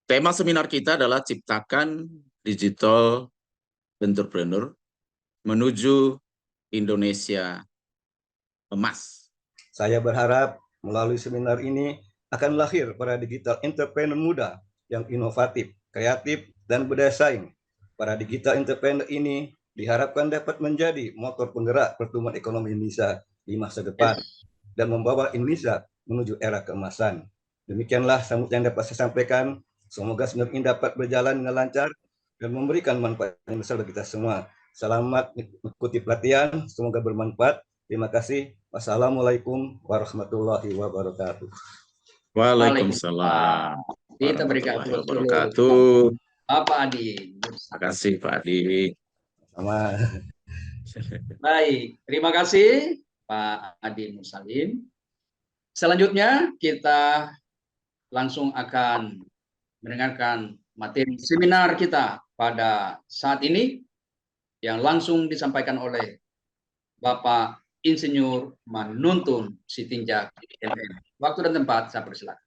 Tema seminar kita adalah ciptakan digital entrepreneur menuju Indonesia emas. Saya berharap melalui seminar ini akan lahir para digital entrepreneur muda yang inovatif, kreatif, dan bersaing. Para digital entrepreneur ini diharapkan dapat menjadi motor penggerak pertumbuhan ekonomi Indonesia di masa depan dan membawa Indonesia menuju era keemasan. Demikianlah sambutan yang dapat saya sampaikan. Semoga seminar ini dapat berjalan dengan lancar dan memberikan manfaat yang besar bagi kita semua. Selamat mengikuti pelatihan, semoga bermanfaat. Terima kasih. Wassalamualaikum warahmatullahi wabarakatuh. Waalaikumsalam Kita berikan warahmatullahi wabarakatuh. Bapak Adi. Terima kasih Pak Adi. Sama. Baik, terima kasih Pak Adi Mursalin. Selanjutnya kita langsung akan mendengarkan materi seminar kita pada saat ini yang langsung disampaikan oleh Bapak Insinyur Manuntun Sitinjak MM. Waktu dan tempat saya persilakan.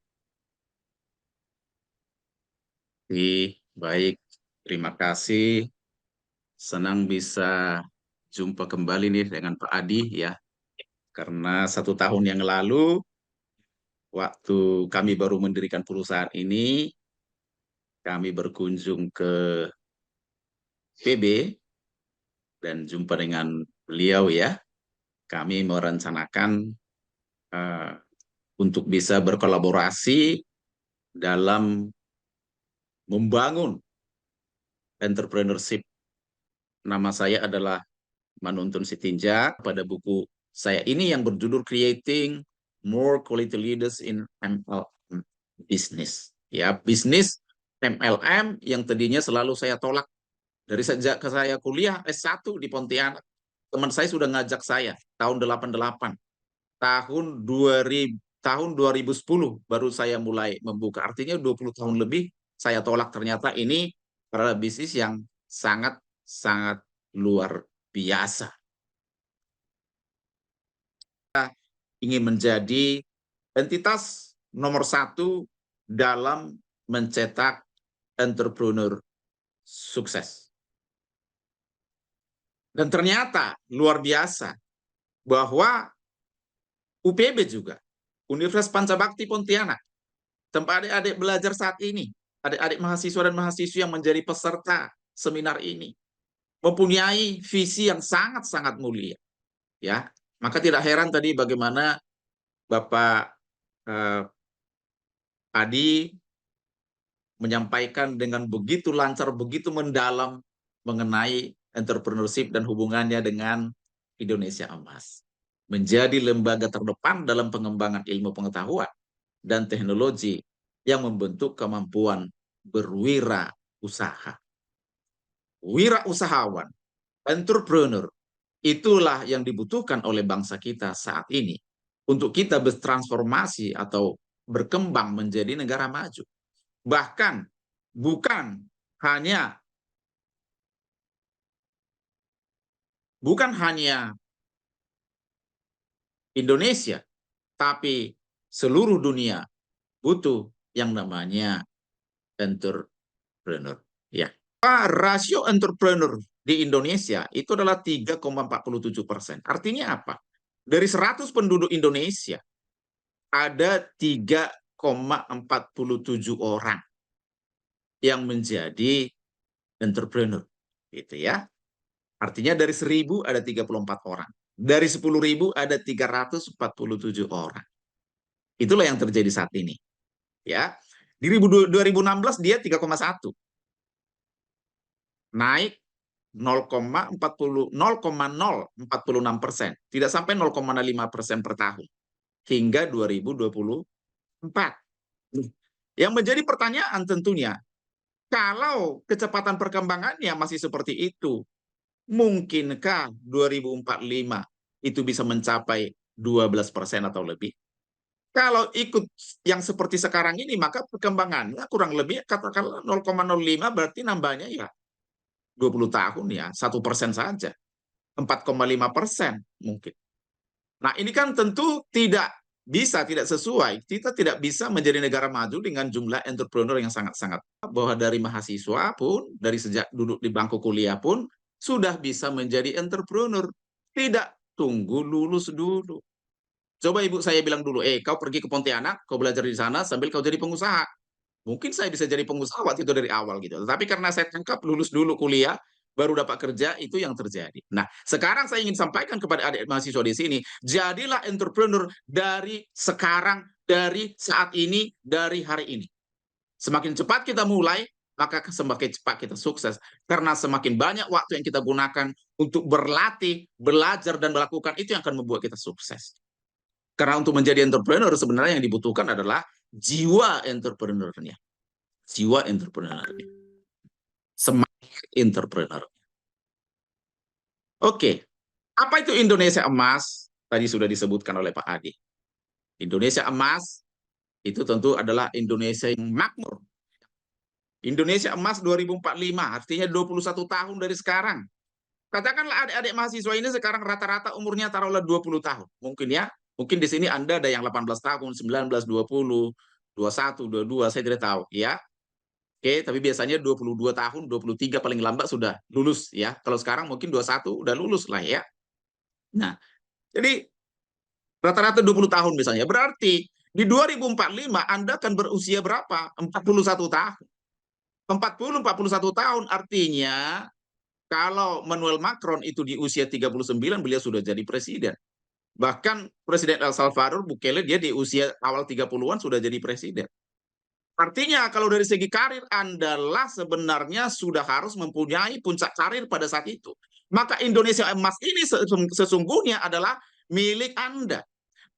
Baik, terima kasih. Senang bisa jumpa kembali nih dengan Pak Adi ya. Karena 1 tahun yang lalu waktu kami baru mendirikan perusahaan ini, kami berkunjung ke PB dan jumpa dengan beliau ya. Kami merencanakan untuk bisa berkolaborasi dalam membangun entrepreneurship. Nama saya adalah Manuntun Sitinjak. Pada buku saya ini yang berjudul Creating More Quality Leaders in MLM Business. Ya, bisnis MLM yang tadinya selalu saya tolak. Dari sejak saya kuliah S1 di Pontianak, teman saya sudah ngajak saya tahun 88. Tahun 2010 baru saya mulai membuka. Artinya 20 tahun lebih saya tolak. Ternyata ini adalah bisnis yang sangat luar biasa. Kita ingin menjadi entitas nomor 1 dalam mencetak entrepreneur sukses. Dan ternyata luar biasa bahwa UPB juga, Universitas Pancabakti Pontianak, tempat adik-adik belajar saat ini, adik-adik mahasiswa dan mahasiswi yang menjadi peserta seminar ini, mempunyai visi yang sangat mulia. Ya, maka tidak heran tadi bagaimana Bapak Adi menyampaikan dengan begitu lancar, begitu mendalam mengenai entrepreneurship dan hubungannya dengan Indonesia Emas. Menjadi lembaga terdepan dalam pengembangan ilmu pengetahuan dan teknologi yang membentuk kemampuan berwirausaha. Wirausahawan, entrepreneur, itulah yang dibutuhkan oleh bangsa kita saat ini untuk kita bertransformasi atau berkembang menjadi negara maju. Bahkan bukan hanya Indonesia, tapi seluruh dunia butuh yang namanya entrepreneur. Ya, rasio entrepreneur di Indonesia itu adalah 3,47%. Artinya apa? Dari 100 penduduk Indonesia ada 3,47 orang yang menjadi entrepreneur, gitu ya. Artinya dari 1.000 ada 34 orang. Dari 10.000 ada 347 orang. Itulah yang terjadi saat ini. Ya. Di 2016 dia 3,1. Naik 0,46%. Tidak sampai 0,5% per tahun. Hingga 2024. Yang menjadi pertanyaan tentunya, kalau kecepatan perkembangannya masih seperti itu, mungkinkah 2045 itu bisa mencapai 12% atau lebih? Kalau ikut yang seperti sekarang ini, maka perkembangannya kurang lebih katakanlah 0,05, berarti nambahnya ya 20 tahun ya, 1% saja. 4,5% mungkin. Nah, ini kan tentu tidak bisa tidak sesuai. Kita tidak bisa menjadi negara maju dengan jumlah entrepreneur yang sangat-sangat, bahwa dari mahasiswa pun, dari sejak duduk di bangku kuliah pun sudah bisa menjadi entrepreneur. Tidak tunggu lulus dulu. Coba ibu saya bilang dulu, kau pergi ke Pontianak, kau belajar di sana sambil kau jadi pengusaha. Mungkin saya bisa jadi pengusaha waktu itu dari awal gitu. Tapi karena saya tangkap lulus dulu kuliah, baru dapat kerja, itu yang terjadi. Nah, sekarang saya ingin sampaikan kepada adik mahasiswa di sini, jadilah entrepreneur dari sekarang, dari saat ini, dari hari ini. Semakin cepat kita mulai, maka semakin cepat kita sukses. Karena semakin banyak waktu yang kita gunakan untuk berlatih, belajar, dan melakukan, itu yang akan membuat kita sukses. Karena untuk menjadi entrepreneur sebenarnya yang dibutuhkan adalah jiwa entrepreneur-nya. Jiwa entrepreneur-nya. Semangat entrepreneur. Oke. Apa itu Indonesia Emas? Tadi sudah disebutkan oleh Pak Adi. Indonesia Emas itu tentu adalah Indonesia yang makmur. Indonesia Emas 2045, artinya 21 tahun dari sekarang. Katakanlah adik-adik mahasiswa ini sekarang rata-rata umurnya taruhlah 20 tahun. Mungkin ya, mungkin di sini Anda ada yang 18 tahun, 19, 20, 21, 22, saya tidak tahu ya. Oke, tapi biasanya 22 tahun, 23 paling lambat sudah lulus ya. Kalau sekarang mungkin 21 udah lulus lah ya. Nah, jadi rata-rata 20 tahun misalnya. Berarti di 2045 Anda akan berusia berapa? 41 tahun. 41 tahun artinya kalau Manuel Macron itu di usia 39, beliau sudah jadi presiden. Bahkan Presiden El Salvador, Bukele, dia di usia awal 30-an sudah jadi presiden. Artinya kalau dari segi karir Anda lah sebenarnya sudah harus mempunyai puncak karir pada saat itu. Maka Indonesia Emas ini sesungguhnya adalah milik Anda.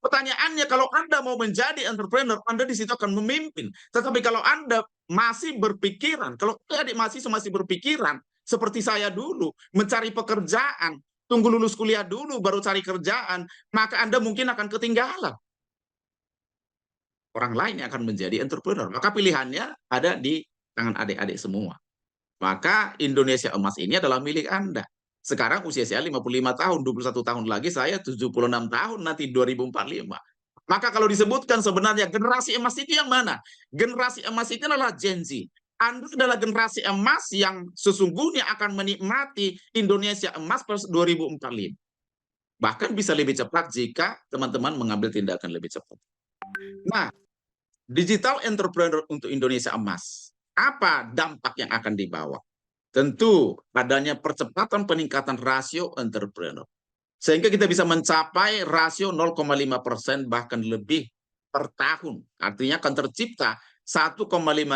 Pertanyaannya, kalau Anda mau menjadi entrepreneur, Anda di situ akan memimpin. Tetapi kalau Anda masih berpikiran, kalau adik mahasiswa masih berpikiran, seperti saya dulu, mencari pekerjaan, tunggu lulus kuliah dulu, baru cari kerjaan, maka Anda mungkin akan ketinggalan. Orang lain yang akan menjadi entrepreneur. Maka pilihannya ada di tangan adik-adik semua. Maka Indonesia Emas ini adalah milik Anda. Sekarang usia saya 55 tahun, 21 tahun lagi saya 76 tahun nanti 2045. Maka kalau disebutkan sebenarnya generasi emas itu yang mana? Generasi emas itu adalah Gen Z. Anda adalah generasi emas yang sesungguhnya akan menikmati Indonesia Emas plus 2045. Bahkan bisa lebih cepat jika teman-teman mengambil tindakan lebih cepat. Nah, digital entrepreneur untuk Indonesia Emas. Apa dampak yang akan dibawa? Tentu adanya percepatan peningkatan rasio entrepreneur. Sehingga kita bisa mencapai rasio 0,5% bahkan lebih per tahun. Artinya akan tercipta 1,5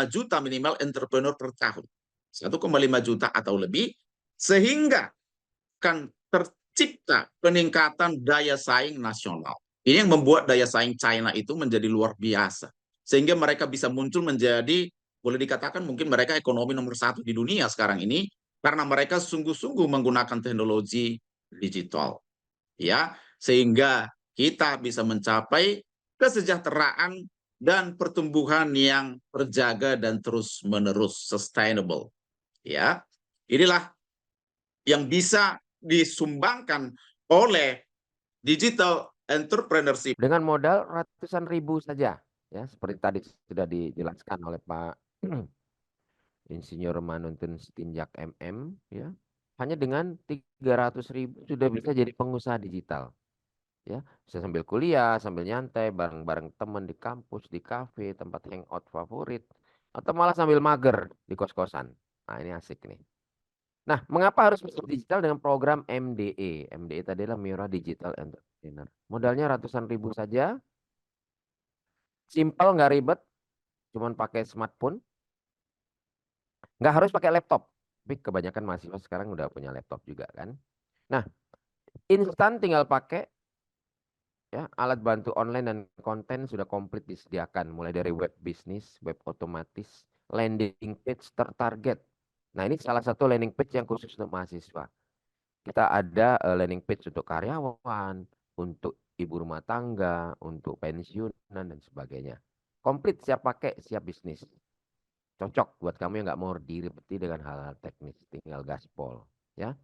juta minimal entrepreneur per tahun. 1,5 juta atau lebih, sehingga akan tercipta peningkatan daya saing nasional. Ini yang membuat daya saing China itu menjadi luar biasa. Sehingga mereka bisa muncul menjadi, boleh dikatakan mungkin mereka ekonomi nomor 1 di dunia sekarang ini, karena mereka sungguh-sungguh menggunakan teknologi digital. Ya, sehingga kita bisa mencapai kesejahteraan dan pertumbuhan yang terjaga dan terus-menerus sustainable. Ya, inilah yang bisa disumbangkan oleh digital entrepreneurship. Dengan modal ratusan ribu saja, ya seperti tadi sudah dijelaskan oleh Pak Insinyur Manuntun Sitinjak MM, ya hanya dengan 300.000 sudah bisa jadi pengusaha digital, ya bisa sambil kuliah, sambil nyantai bareng-bareng teman di kampus, di kafe, tempat hangout favorit, atau malah sambil mager di kos-kosan. Nah ini asik nih. Nah, mengapa harus masuk digital dengan program MDE? MDE tadi adalah Mira Digital Entrepreneur. Modalnya ratusan ribu saja. Simple, nggak ribet. Cuman pakai smartphone. Nggak harus pakai laptop. Tapi kebanyakan mahasiswa sekarang udah punya laptop juga kan. Nah, instan tinggal pakai. Ya, alat bantu online dan konten sudah komplit disediakan. Mulai dari web bisnis, web otomatis, landing page tertarget. Nah, ini salah satu landing page yang khusus untuk mahasiswa. Kita ada landing page untuk karyawan, untuk ibu rumah tangga, untuk pensiunan dan sebagainya. Komplit, siap pakai, siap bisnis. Cocok buat kamu yang nggak mau diribeti dengan hal-hal teknis, tinggal gaspol, ya.